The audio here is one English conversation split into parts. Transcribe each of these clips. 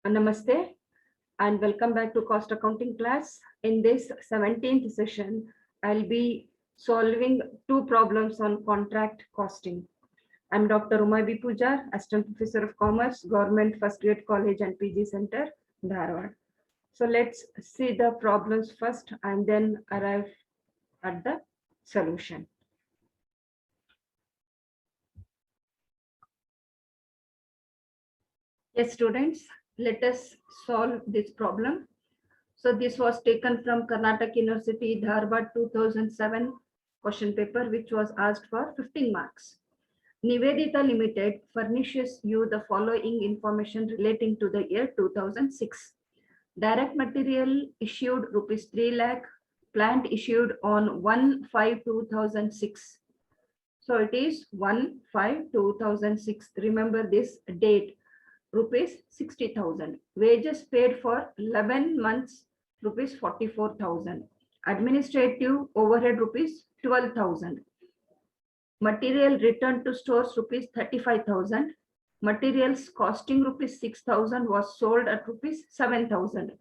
Namaste and welcome back to cost accounting class. In this 17th session, I'll be solving two problems on contract costing. I'm Dr. Uma B. Pujar, Assistant Professor of Commerce, Government First Grade College and PG Center, Dharwad. So let's see the problems first and then arrive at the solution. Yes, students, let us solve this problem. So this was taken from Karnataka University, Dharwad 2007 question paper, which was asked for 15 marks. Nivedita Limited furnishes you the following information relating to the year 2006. Direct material issued rupees 3 lakh, plant issued on 1/5/2006. So it is 1/5/2006. Remember this date. Rupees 60,000. Wages paid for 11 months, rupees 44,000. Administrative overhead, rupees 12,000. Material returned to stores, rupees 35,000. Materials costing rupees 6,000 was sold at rupees 7,000.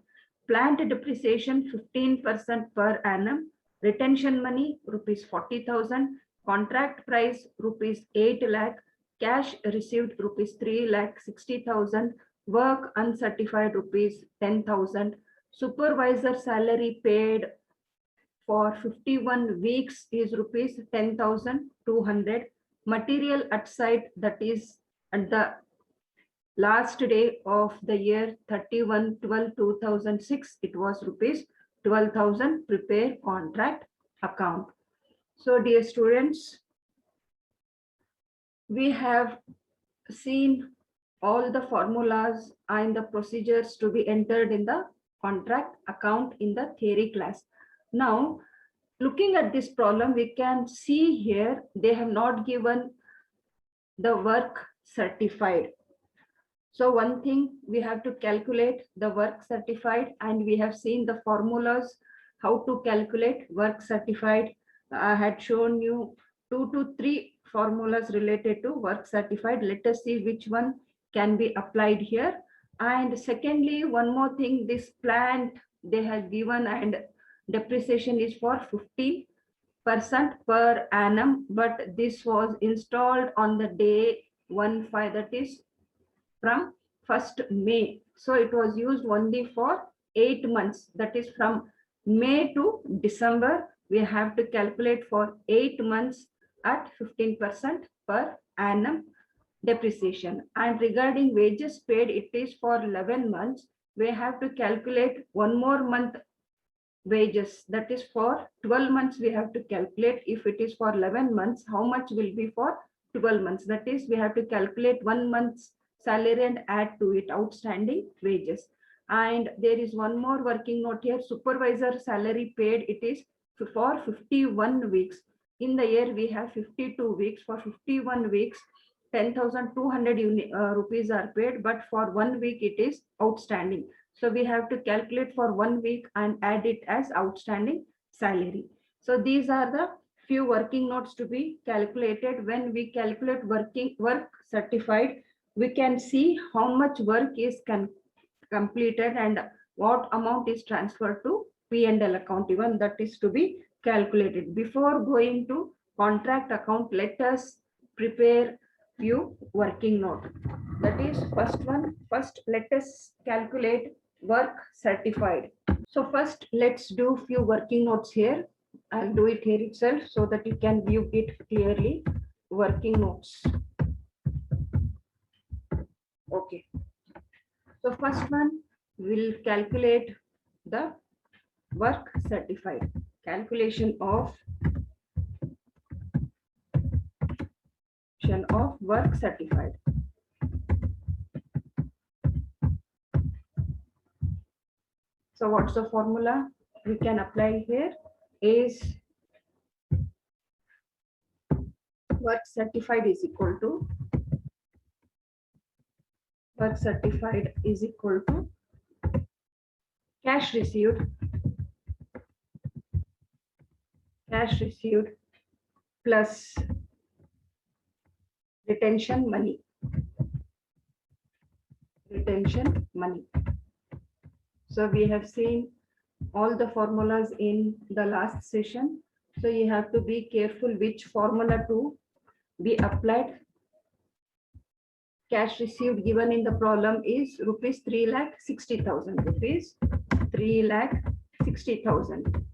Plant depreciation 15% per annum. Retention money, rupees 40,000. Contract price, rupees 8 lakh. Cash received, rupees 3,60,000. Work uncertified, rupees 10,000. Supervisor salary paid for 51 weeks is rupees 10,200. Material at site, that is at the last day of the year 31/12/2006, it was rupees 12,000. Prepare contract account. So dear students, we have seen all the formulas and the procedures to be entered in the contract account in the theory class. Now, looking at this problem, we can see here they have not given the work certified. So one thing, we have to calculate the work certified, and we have seen the formulas how to calculate work certified. I had shown you 2 to 3 formulas related to work certified. Let us see which one can be applied here. And secondly, one more thing, this plant they have given and depreciation is for 50% per annum, but this was installed on the day 1/5, that is from 1st May. So it was used only for 8 months, that is from May to December. We have to calculate for 8 months at 15% per annum depreciation. And regarding wages paid, it is for 11 months. We have to calculate one more month wages, that is for 12 months. We have to calculate if it is for 11 months, how much will be for 12 months. That is, we have to calculate 1 month's salary and add to it outstanding wages. And there is one more working note here. Supervisor salary paid, it is for 51 weeks. In the year we have 52 weeks. For 51 weeks, 10,200 rupees are paid, but for 1 week it is outstanding. So we have to calculate for 1 week and add it as outstanding salary. So these are the few working notes to be calculated. When we calculate work certified, we can see how much work is completed and what amount is transferred to P&L account. Even that is to be calculated. Before going to contract account, let us prepare few working note. That is first one. First, let us calculate work certified. So first, let's do few working notes here. I'll do it here itself so that you can view it clearly. Working notes. Okay. So first one, we'll calculate the work certified. Calculation of work certified. So what's the formula we can apply here is work certified is equal to cash received plus retention money. retention money. So we have seen all the formulas in the last session. So you have to be careful which formula to be applied. Cash received given in the problem is rupees 3,60,000, rupees 3,60,000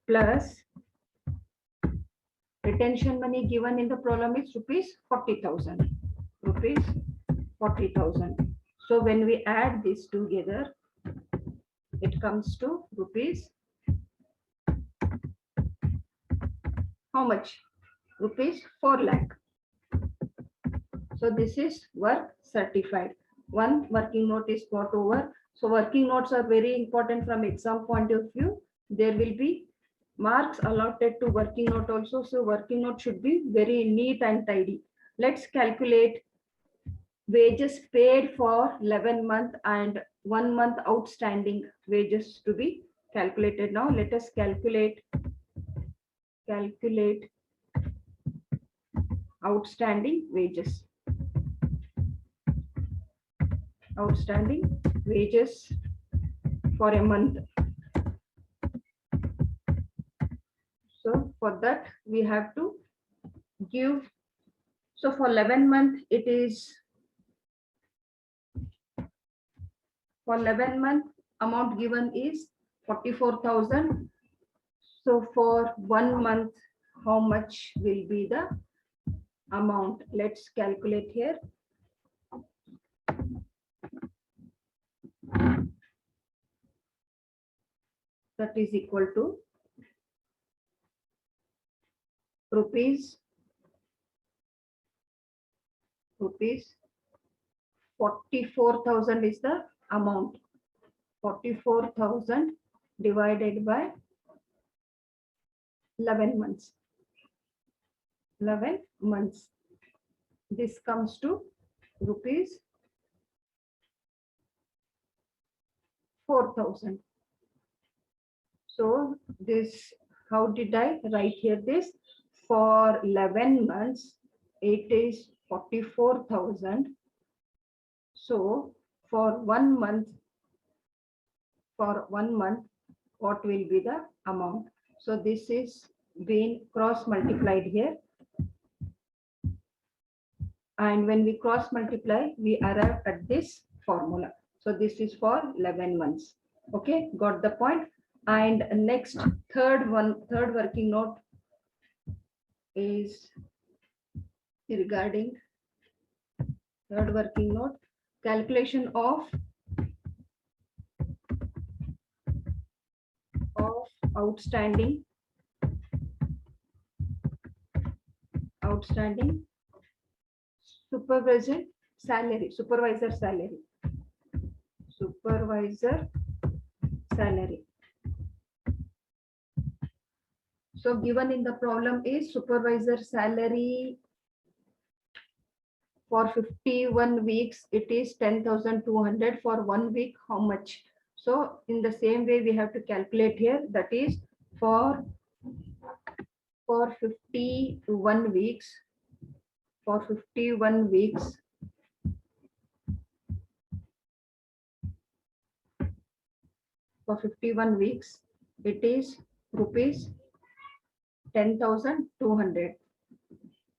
plus retention money given in the problem is rupees 40,000, rupees 40,000. So when we add this together, it comes to rupees, how much? Rupees 4 lakh. So this is work certified. One working note is got over. So working notes are very important from exam point of view. There will be marks allotted to working note also. So working note should be very neat and tidy. Let's calculate wages paid for 11 month and 1 month outstanding wages to be calculated. Now let us calculate outstanding wages. Outstanding wages for a month. So for that we have to give. So for 11 month it is, for 11 month amount given is 44,000. So for 1 month, how much will be the amount? Let's calculate here. That is equal to rupees 44,000 is the amount. 44,000 divided by 11 months. 11 months. This comes to rupees 4,000. So this, how did I write here this? For 11 months, it is 44,000. So for 1 month, what will be the amount? So this is being cross multiplied here. And when we cross multiply, we arrive at this formula. So this is for 11 months. Okay, got the point? And next, third working note is regarding third working note, calculation of outstanding supervisor salary. So given in the problem is supervisor salary for 51 weeks, it is 10,200. For 1 week, how much? So in the same way, we have to calculate here. That is for 51 weeks. For 51 weeks, it is rupees 10,200.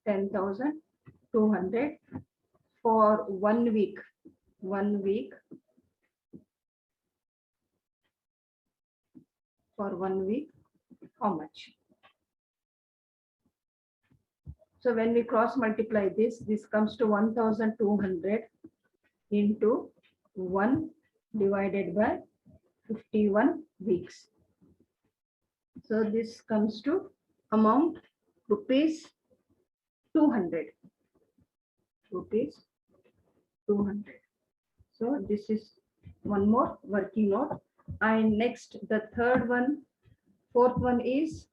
10,200 for 1 week. 1 week. For 1 week, how much? So when we cross multiply this comes to 1,200 into 1 divided by 51 weeks. So this comes to amount rupees 200. Rupees 200. So this is one more working note. And next, the fourth one is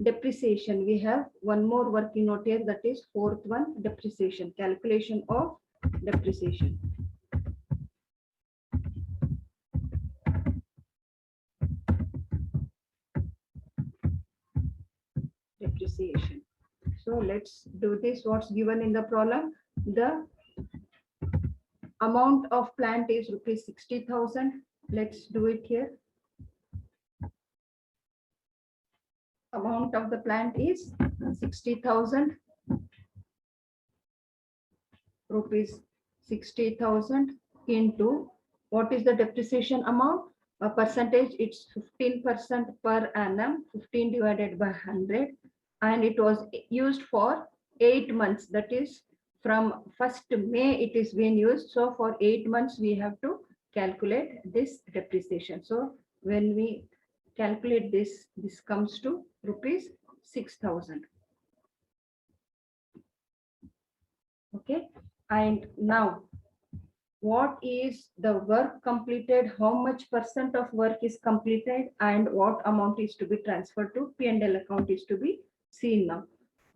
depreciation. We have one more working note here, that is fourth one, depreciation, calculation of depreciation. So let's do this. What's given in the problem? The amount of plant is rupees 60,000. Let's do it here. Amount of the plant is 60,000 rupees. 60,000 into what is the depreciation amount? A percentage, it's 15% per annum, 15 divided by 100, and it was used for 8 months. That is from 1st May it is being used. So for 8 months we have to calculate this depreciation. So when we calculate this, this comes to rupees 6,000. Okay, and now what is the work completed, how much percent of work is completed, and what amount is to be transferred to P&L account is to be seen now.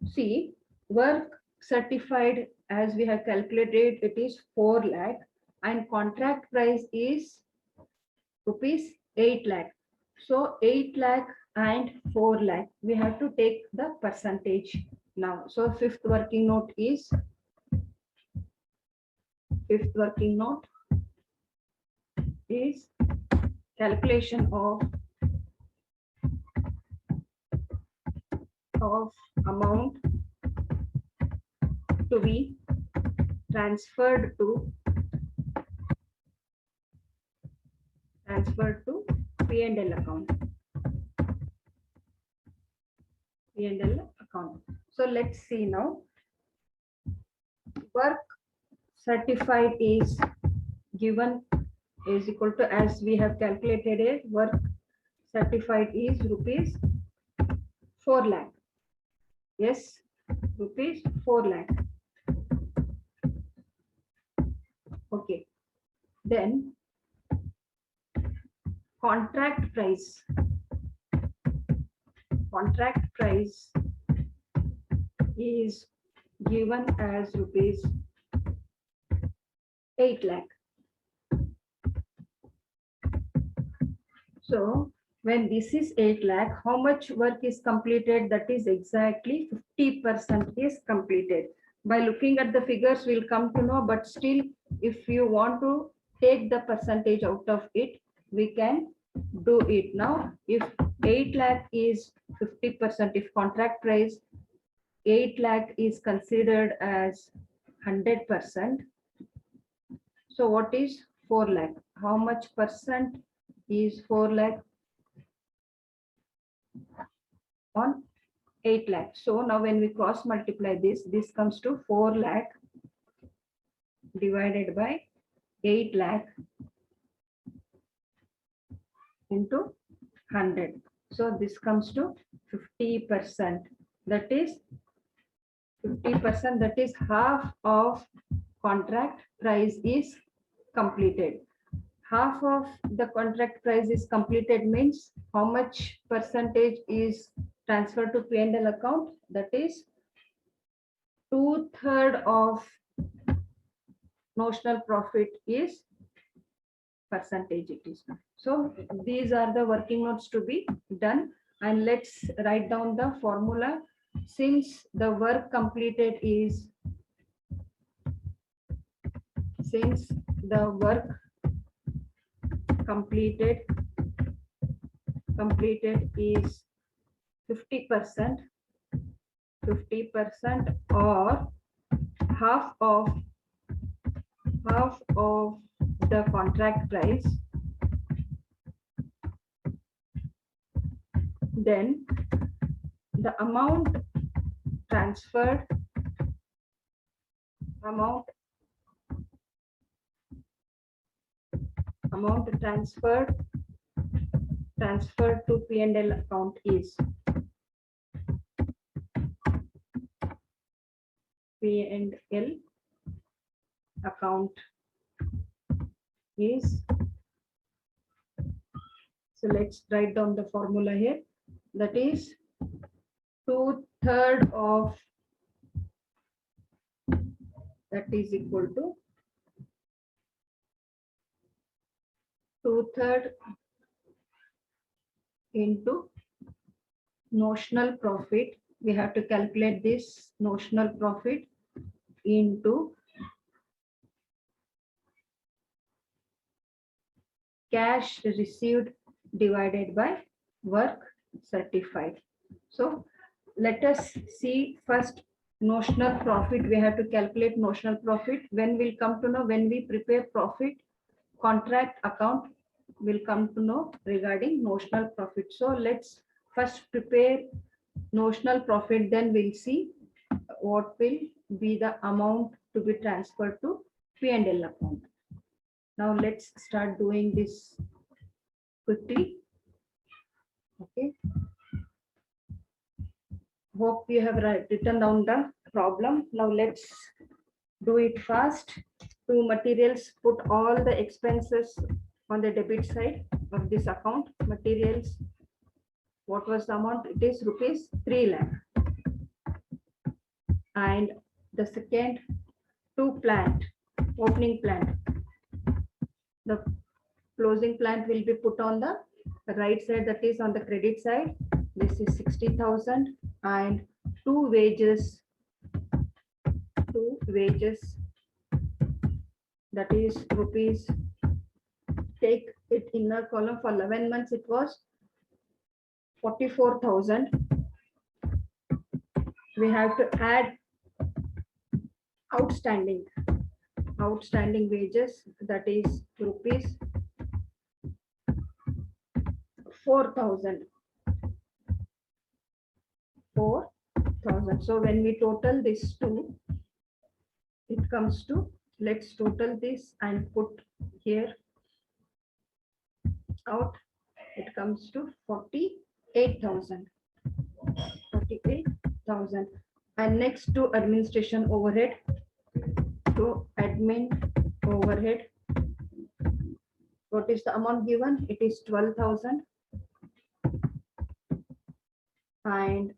See, work certified, as we have calculated, it is 4 lakh, and contract price is rupees 8 lakh. So 8 lakh and 4 lakh, we have to take the percentage now. So fifth working note is calculation of amount to be transferred to P&L account. So let's see now. Work certified is given is equal to, as we have calculated it, work certified is rupees 4 lakh. Yes, rupees 4 lakh. Okay. Then contract price is given as rupees 8 lakh. So when this is 8 lakh, how much work is completed? That is exactly 50% is completed. By looking at the figures, we'll come to know, but still, if you want to take the percentage out of it, we can do it now. If 8 lakh is 50%, if contract price 8 lakh is considered as 100%, so what is 4 lakh? How much percent is 4 lakh on 8 lakh? So now when we cross multiply this, this comes to 4 lakh divided by 8 lakh into 100. So this comes to 50%. That is 50%, that is half of contract price is completed. Half of the contract price is completed means how much percentage is transferred to P&L account? That is 2/3 of notional profit is percentage it is. So these are the working notes to be done, and let's write down the formula. Since the work completed is completed is 50% or half of the contract price, then the amount transferred to P&L account is P&L account is, so let's write down the formula here. That is 2/3 of, that is equal to 2/3 into notional profit. We have to calculate this notional profit into cash received divided by work certified. So let us see first notional profit. We have to calculate notional profit. When we'll come to know, when we prepare profit contract account, will come to know regarding notional profit. So let's first prepare notional profit, then we'll see what will be the amount to be transferred to P&L account. Now let's start doing this quickly. Okay. Hope you have written down the problem. Now let's do it fast. To materials, put all the expenses on the debit side of this account. Materials, what was the amount? It is rupees 3 lakh. And the second, to plant, opening plant. The closing plant will be put on the right side, that is on the credit side. This is 60,000. And two wages, that is rupees, take it inner column, for 11 months it was 44,000. We have to add outstanding wages, that is rupees 4,000. So when we total this two, it comes to, let's total this and put here out, it comes to 48,000. And next, to administration overhead. To admin overhead, what is the amount given? It is 12,000. And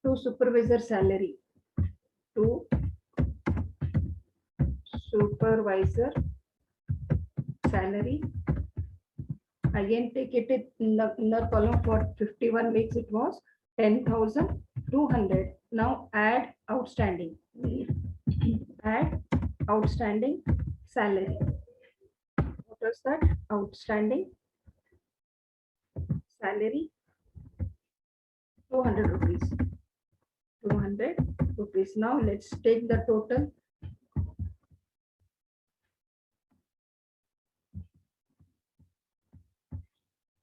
to supervisor salary, to supervisor salary, again take it in the inner column. For 51 weeks it was 10,200. Now add outstanding, salary. What was that? Outstanding salary, 200 rupees. Now let's take the total.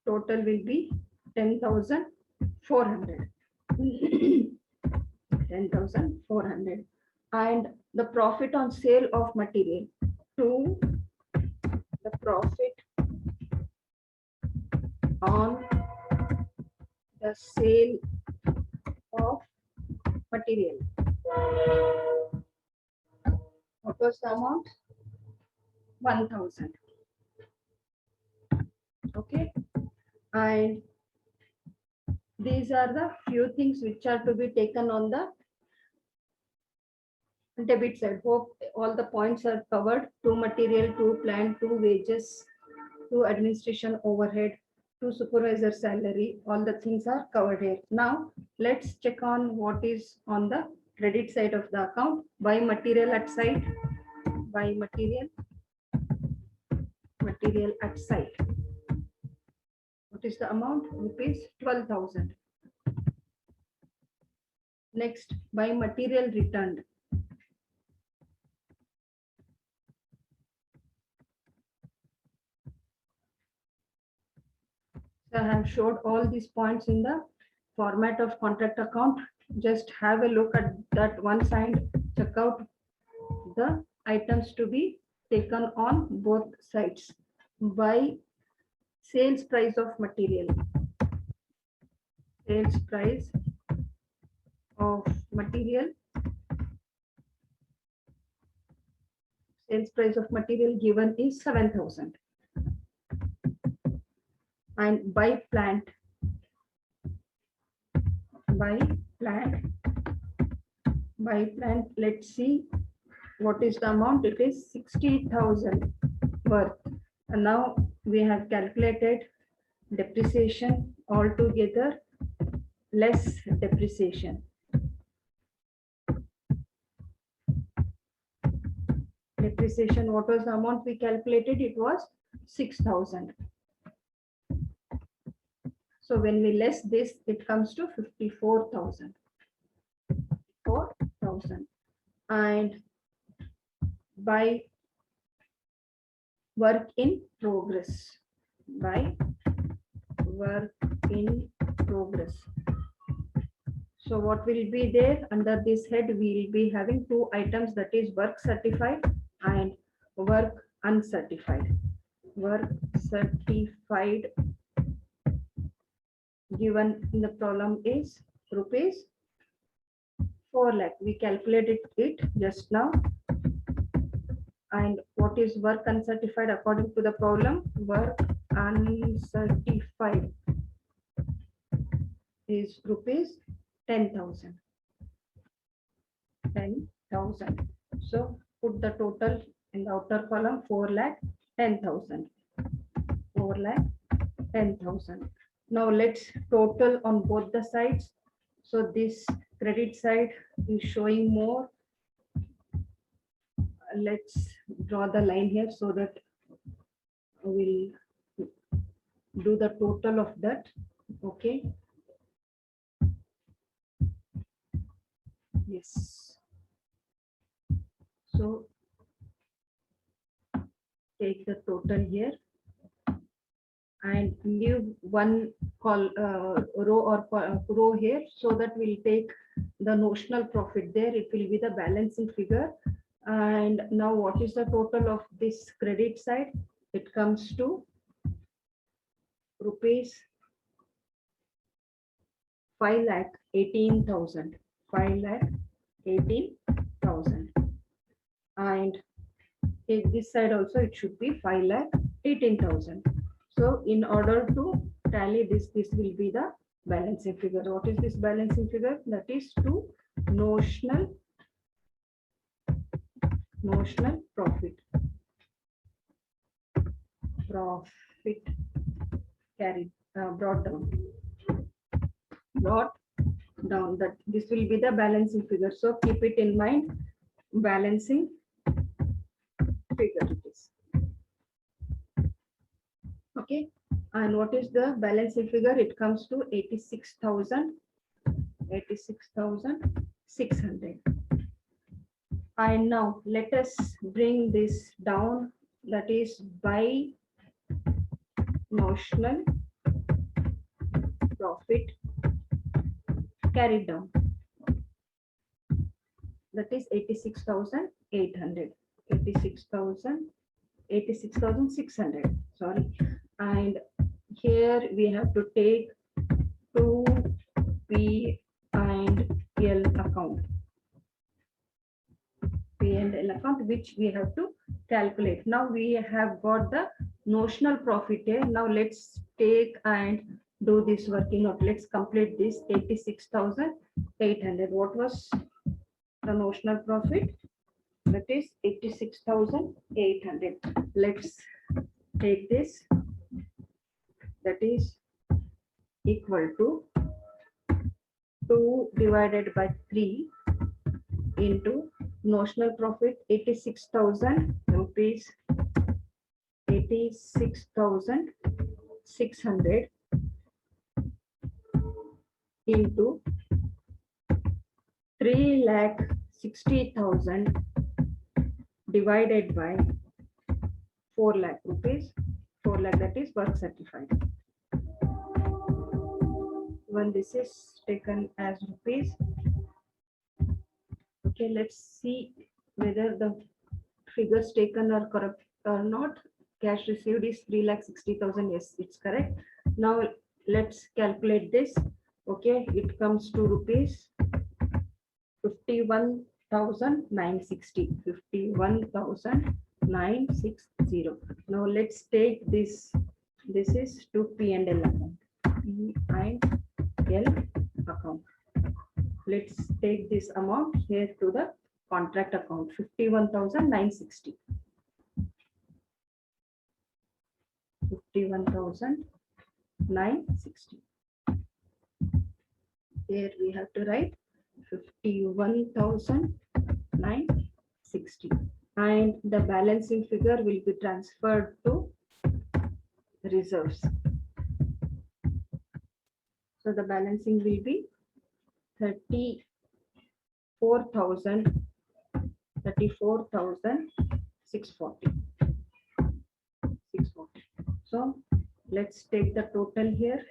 Total will be 10,400. 10,400. And the profit on sale of material, to the profit on the sale of material. What was the amount? 1,000. Okay. And these are the few things which are to be taken on the debit side. Hope all the points are covered. To material, to plant, to wages, to administration overhead, to supervisor salary. All the things are covered here. Now let's check on what is on the credit side of the account. Buy material at site. Buy material at site. What is the amount? Rupees 12,000. Next, buy material returned. So I have showed all these points in the format of contract account. Just have a look at that one side. Check out the items to be taken on both sides. By sales price of material. Sales price of material. Sales price of material given is 7,000. And by plant. By plant, let's see what is the amount. It is 60,000 worth. And now we have calculated depreciation altogether less depreciation. Depreciation, what was the amount we calculated? It was 6,000. So when we less this, it comes to 54,000. 4,000. And by work in progress, by work in progress. So what will be there under this head? We will be having two items, that is work certified and work uncertified. Work certified given in the problem is rupees 4 lakh. We calculated it just now. And what is work uncertified according to the problem? Work uncertified is rupees 10,000. 10,000. So put the total in the outer column, 4 lakh 10,000. 4 lakh 10,000. Now let's total on both the sides. So this credit side is showing more. Let's draw the line here so that we'll do the total of that. Okay. Yes. So take the total here and leave one row or row here, so that we'll take the notional profit there. It will be the balancing figure. And now what is the total of this credit side? It comes to rupees 5,18,000. 5,18,000. And take this side also, it should be 5,18,000. So in order to tally this will be the balancing figure. What is this balancing figure? That is to notional profit. Profit carried, brought down. That this will be the balancing figure. So keep it in mind. Balancing figure it is. Okay. And what is the balancing figure? It comes to 86,600. And now let us bring this down, that is by notional profit carried down. That is 86,800. 86,600. Sorry. And here we have to take 2P and L account. P&L account, which we have to calculate. Now we have got the notional profit here. Now let's take and do this working out. Let's complete this 86,800. What was the notional profit? That is 86,800. Let's take this. That is equal to 2 divided by 3 into notional profit 86,000 rupees, 86,600 into 3,60,000 divided by 4 lakh rupees. 4 lakh, that is work certified. When this is taken as rupees. Okay, let's see whether the figures taken are correct or not. Cash received is 3,60,000. Yes, it's correct. Now let's calculate this. Okay, it comes to rupees 51,960. 51,960. Now let's take this. This is to P&L account. P&L account. Let's take this amount here to the contract account. 51,960. 51,960. Here we have to write 51,960. and the balancing figure will be transferred to reserves. So the balancing will be 34,640. So let's take the total here.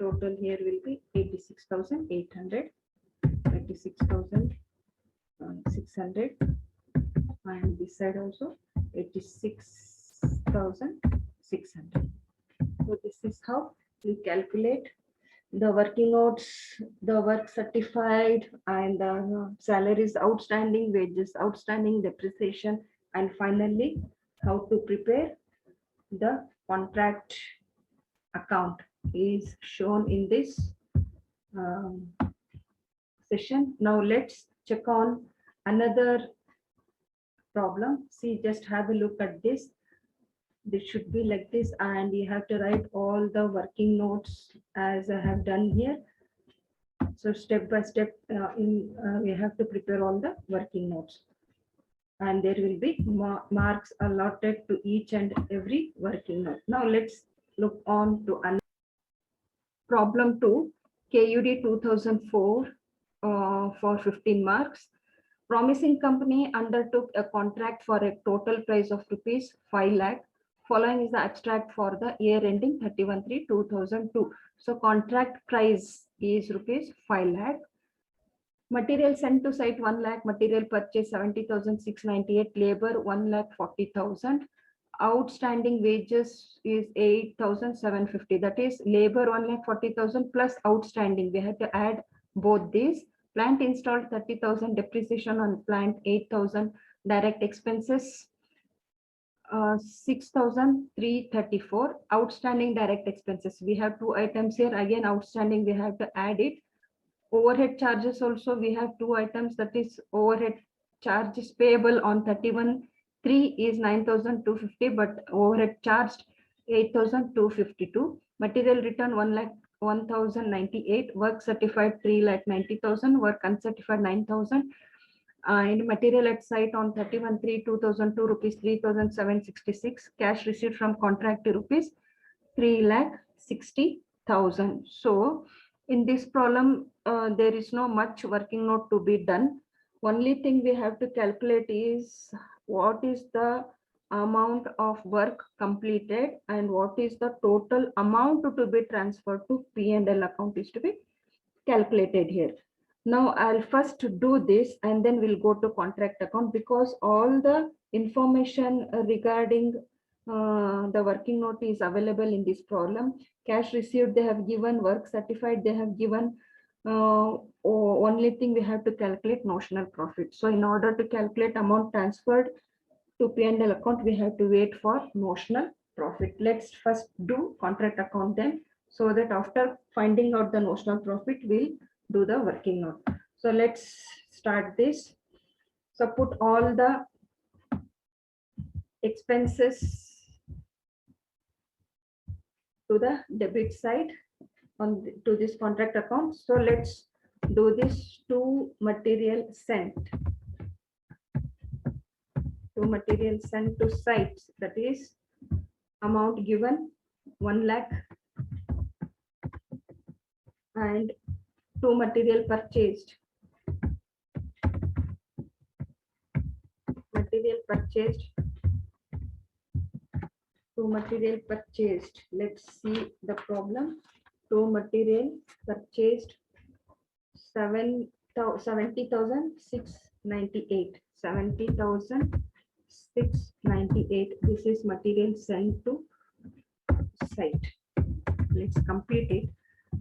Total here will be 86,800, 86,600, and this side also 86,600. So this is how we calculate the working notes, the work certified, and the salaries outstanding, wages outstanding, depreciation, and finally how to prepare the contract account is shown in this session. Now let's check on another problem. See, just have a look at this. This should be like this, and you have to write all the working notes as I have done here. So step by step, we have to prepare all the working notes, and there will be marks allotted to each and every working note. Now let's look on to another problem 2, KUD 2004 for 15 marks. Promising company undertook a contract for a total price of rupees 5 lakh. Following is the abstract for the year ending 31/3/2002. So contract price is rupees 5 lakh. Material sent to site 1 lakh, material purchase 70,698, labor 1,40,000. Outstanding wages is 8,750. That is labor 1,40,000 plus outstanding. We have to add both these. Plant installed 30,000, depreciation on plant 8,000, direct expenses 6,334. Outstanding direct expenses. We have two items here. Again, outstanding, we have to add it. Overhead charges also, we have two items, that is overhead charges payable on 31/3 is 9,250, but overhead charged 8,252. Material return 1,01,098, work certified 3,90,000, work uncertified 9,000. And material at site on 31/3/2002 rupees 3,766. Cash received from contract rupees 3,60,000. So in this problem, there is no much working note to be done. Only thing we have to calculate is what is the amount of work completed and what is the total amount to be transferred to P&L account is to be calculated here. Now I'll first do this and then we'll go to contract account, because all the information regarding the working note is available in this problem. Cash received they have given, work certified they have given. Only thing we have to calculate notional profit. So in order to calculate amount transferred to P&L account, we have to wait for notional profit. Let's first do contract account then, so that after finding out the notional profit, we'll do the working note. So let's start this. So put all the expenses to the debit side to this contract account. So let's do this to material sent. To material sent to sites, that is amount given 1 lakh, and to material purchased. Material purchased. To material purchased. Let's see the problem. To material purchased 70,698. 70,698. This is material sent to site. Let's complete it.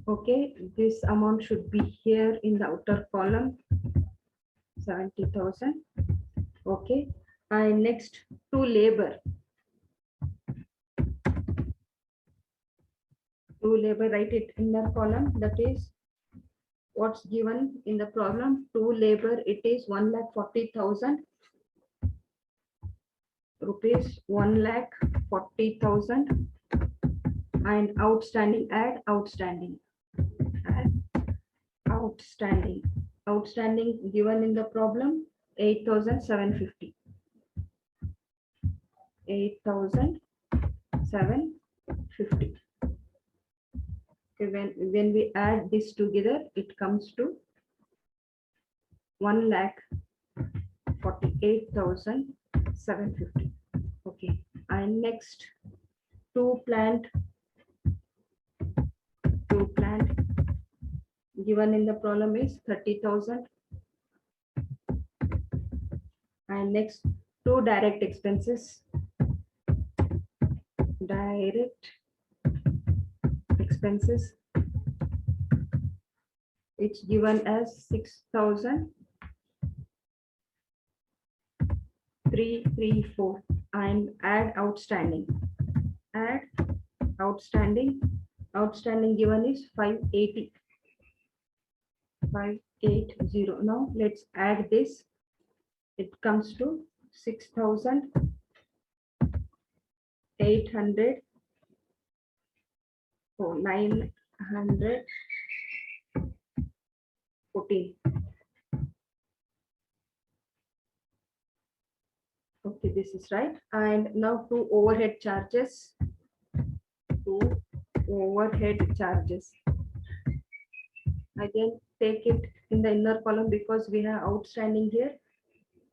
Okay, this amount should be here in the outer column, 70,000. Okay, and next to labor. To labor, write it in the column, that is what's given in the problem. To labor, it is 1,40,000 rupees, 1,40,000. and outstanding, add outstanding. Outstanding given in the problem 8,750. 8,750. Okay, when we add this together, it comes to 1,48,750. Okay, and next two plant given in the problem is 30,000. And next two direct expenses. It's given as 6,334 and add outstanding. Outstanding given is 580. Now let's add this. It comes to 6,800 or 914. Okay, this is right. And now two overhead charges. Again, take it in the inner column because we have outstanding here.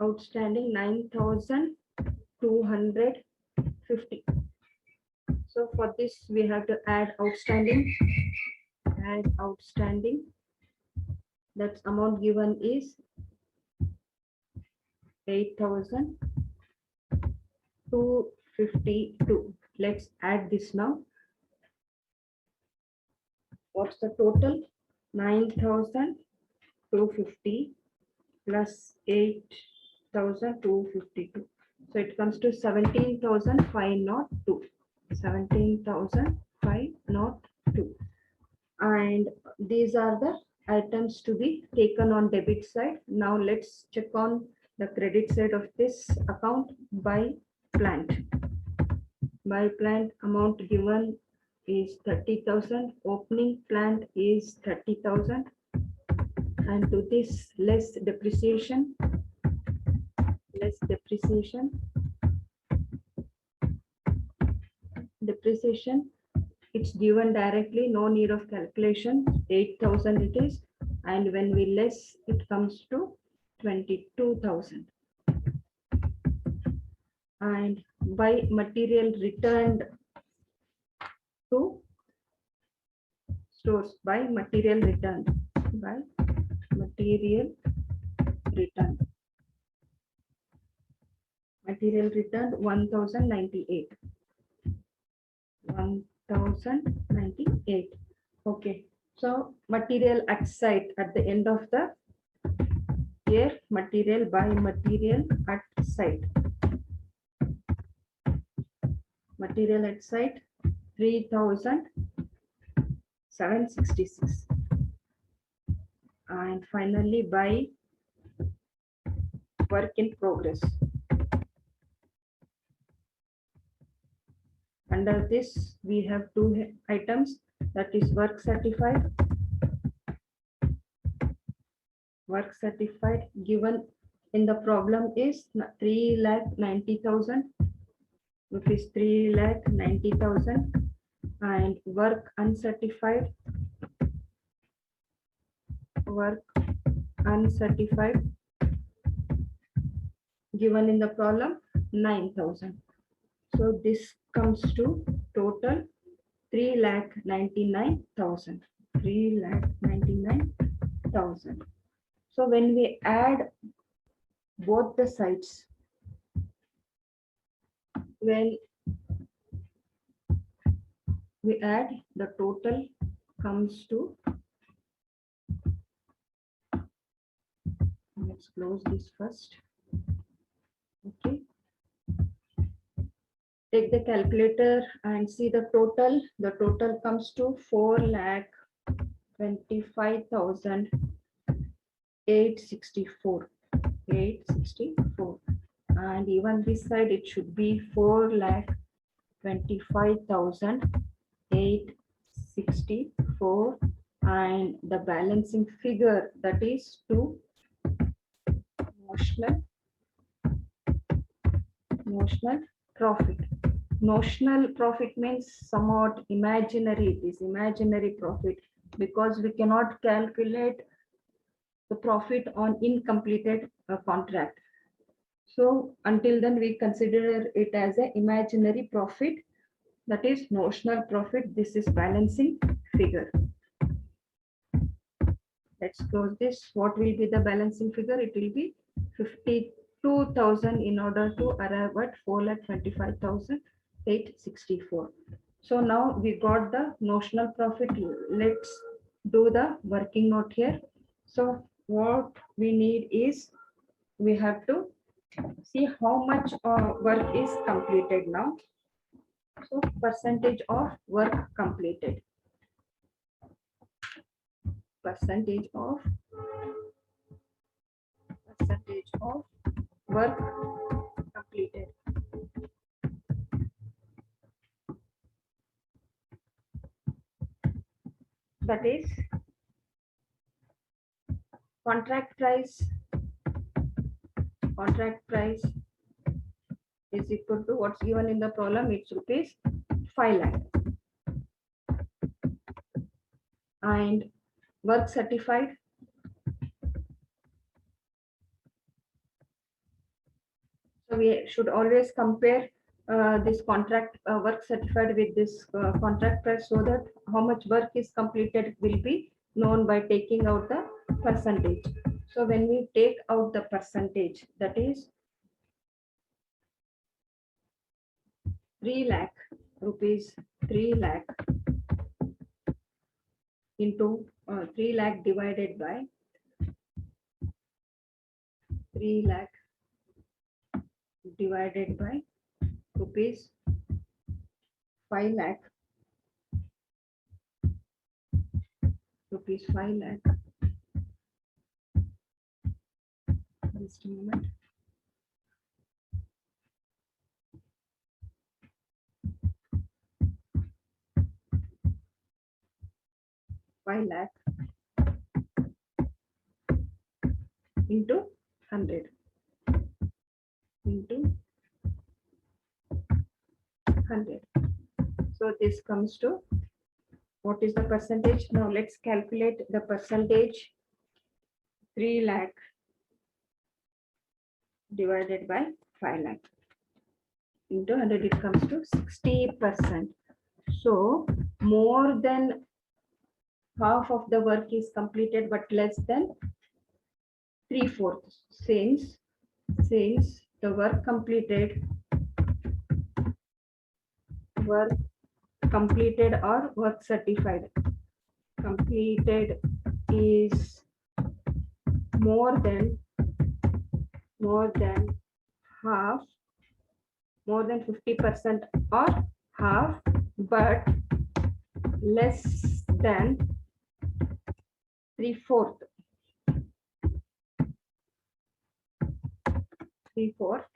Outstanding 9,250. So for this we have to add outstanding. That amount given is 8,252. Let's add this now. What's the total? 9,250 plus 8,252. So it comes to 17,502. 17,502. And these are the items to be taken on debit side. Now let's check on the credit side of this account. By plant amount given is 30,000. Opening plant is 30,000. And to this less depreciation. It's given directly, no need of calculation. 8,000 it is, and when we less, it comes to 22,000. And by material returned to stores, by material returned 1,098. 1,098. Okay, so material at site at the end of the year, material by material at site. Material at site 3,766. And finally by work in progress. Under this, we have two items, that is work certified. Work certified given in the problem is 3,90,000, rupees 3,90,000, and work uncertified given in the problem 9,000. So this comes to total 3,99,000. 3,99,000. So when we add both the sides, when we add, the total comes to, let's close this first. Okay. Take the calculator and see the total. The total comes to 4,25,864. 864. And even this side, it should be 4,25,864. 864, and the balancing figure, that is 2 notional profit. Notional profit means somewhat imaginary. It is imaginary profit because we cannot calculate the profit on incompleted contract. So until then we consider it as an imaginary profit, that is notional profit. This is balancing figure. Let's close this. What will be the balancing figure? It will be 52,000 in order to arrive at 4,25,864. So now we got the notional profit. Let's do the working note here. So what we need is, we have to see how much work is completed now. So percentage of work completed. Percentage of work completed. That is contract price is equal to what's given in the problem. It's rupees 5 lakh. And work certified, so we should always compare this contract work certified with this contract price, so that how much work is completed will be known by taking out the percentage. So when we take out the percentage, that is 3 lakh rupees, 3 lakh into 3 lakh divided by 3 lakh divided by rupees 5 lakh, rupees 5 lakh. Just a moment. ₹5 lakh into 100 into 100. So this comes to, what is the percentage? Now let's calculate the percentage. 3 lakh divided by 5 lakh into 100, it comes to 60%. So more than half of the work is completed, but less than 3/4. Since the work completed or work certified completed is more than half, more than 50% or half, but less than 3/4,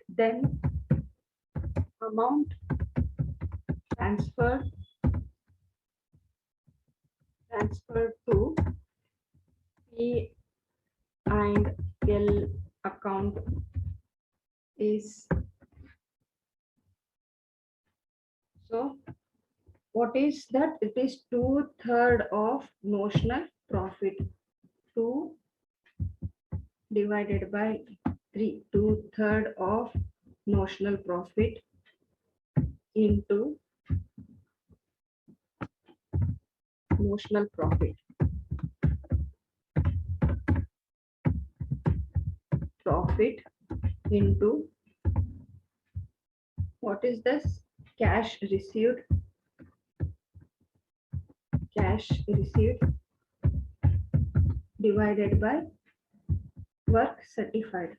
then amount transferred to P and L account is, so what is that? It is 2/3 of notional profit. 2 divided by 3, 2/3 of notional profit into notional profit. Into, what is this? Cash received divided by work certified.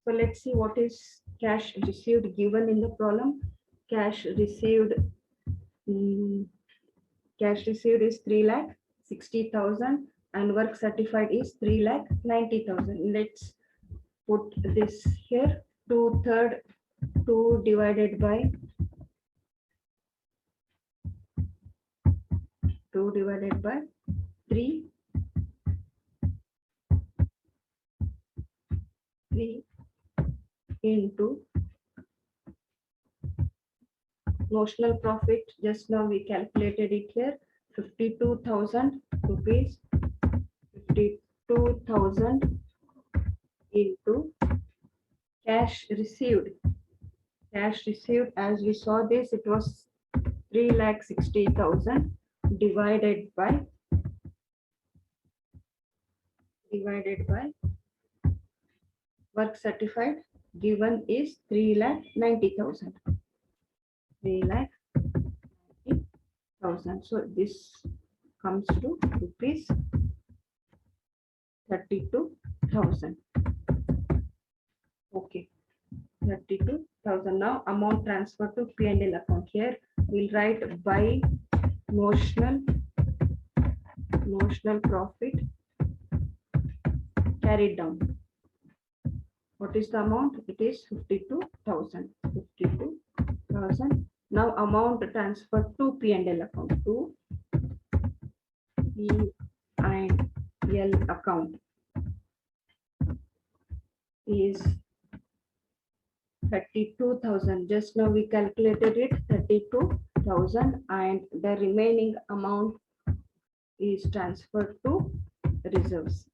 So let's see what is cash received given in the problem. Cash received is 3,60,000 and work certified is 3,90,000. Let's put this here, 2/3, 2 divided by 3, 3 into notional profit. Just now we calculated it here, 52,000 rupees, 52,000 into cash received. Cash received, as we saw this, it was 3,60,000 divided by work certified given is 3,90,000. 3,90,000. So this comes to rupees 32,000. Okay, 32,000. Now amount transfer to P&L account. Here we'll write by notional profit carried down. What is the amount? It is 52,000. 52,000. Now amount transfer to P&L account, to P&L account is 32,000. Just now we calculated it, 32,000, and the remaining amount is transferred to reserves.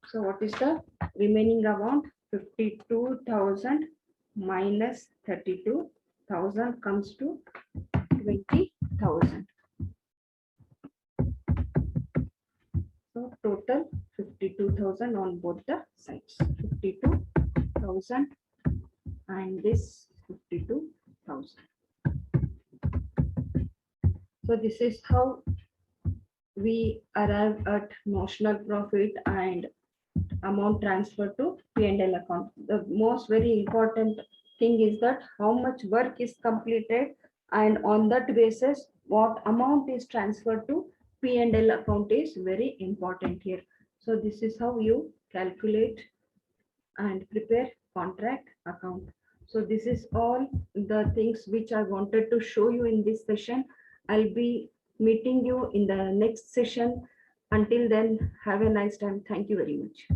So what is the remaining amount? 52,000 minus 32,000 comes to 20,000. So total 52,000 on both the sides. 52,000 and this 52,000. So this is how we arrive at notional profit and amount transfer to P&L account. The most very important thing is that how much work is completed, and on that basis what amount is transferred to P&L account is very important here. So this is how you calculate and prepare contract account. So this is all the things which I wanted to show you in this session. I'll be meeting you in the next session. Until then, have a nice time. Thank you very much.